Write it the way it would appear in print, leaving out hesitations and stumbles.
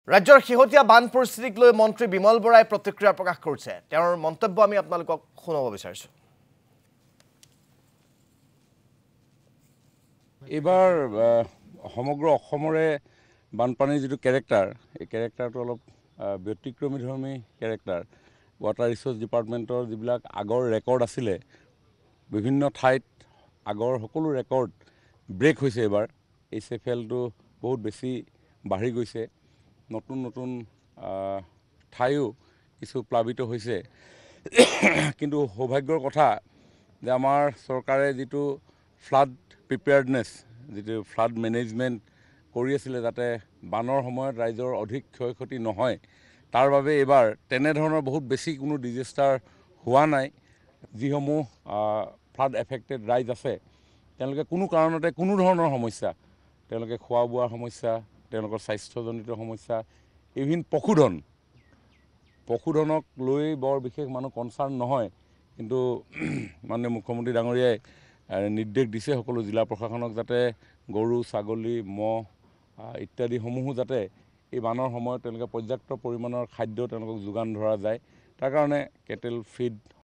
ৰাজ্যৰ শেহতীয়া বান পৰিস্থিতিক লৈ মন্ত্ৰী বিমল বৰাই প্ৰতিক্ৰিয়া প্ৰকাশ কৰিছে। তেওঁৰ মন্তব্য আমি আপোনালোকক শুনাব বিচাৰিছো। এবাৰ সমগ্ৰ অসমৰে বানপানীৰ যিটো কেৰেক্টাৰ, এই কেৰেক্টাৰটো অলপ ব্যতিক্ৰমীধৰ্মী কেৰেক্টাৰ। ৱাটাৰ ৰিচোৰ্চ ডিপাৰ্টমেণ্টৰ যিবিলাক আগৰ ৰেকৰ্ড আছিলে, বিভিন্ন ঠাইত আগৰ সকলো ৰেকৰ্ড ব্ৰেক হৈছে। এবাৰ HFL-টো বহুত বেছি বাঢ়ি গৈছে। নতুন নতুন ঠাইও কিছু প্লাবিত হৈছে। কিন্তু সৌভাগ্যৰ কথা যে আমাৰ চৰকাৰে যিটো ফ্লাড প্ৰিপেয়াৰ্ডনেছ, যিটো ফ্লাড মেনেজমেণ্ট কৰি আছিলে যাতে বানৰ সময়ত ৰাইজৰ অধিক ক্ষয় ক্ষতি নহয়, তাৰ বাবে এইবাৰ তেনেধৰণৰ বহুত বেছি কোনো ডিজাষ্টাৰ হোৱা নাই। যিসমূহ ফ্লাড এফেক্টেড ৰাইজ আছে, তেওঁলোকে কোনো কাৰণতে কোনো ধৰণৰ সমস্যা, তেওঁলোকে খোৱা বোৱাৰ সমস্যা, তেওঁলোকৰ স্বাস্থ্যজনিত সমস্যা, ইভিন পশুধনক লৈ বৰ বিশেষ মানুহ কনচাৰ্ণ নহয়। কিন্তু মাননীয় মুখ্যমন্ত্ৰী ডাঙৰীয়াই নিৰ্দেশ দিছে সকলো জিলা প্ৰশাসনক যাতে গৰু, ছাগলী, মহ ইত্যাদিসমূহো যাতে এই বানৰ সময়ত তেওঁলোকে পৰ্যাপ্ত পৰিমাণৰ খাদ্য তেওঁলোকক যোগান ধৰা যায়। তাৰ কাৰণে কেটেল ফিড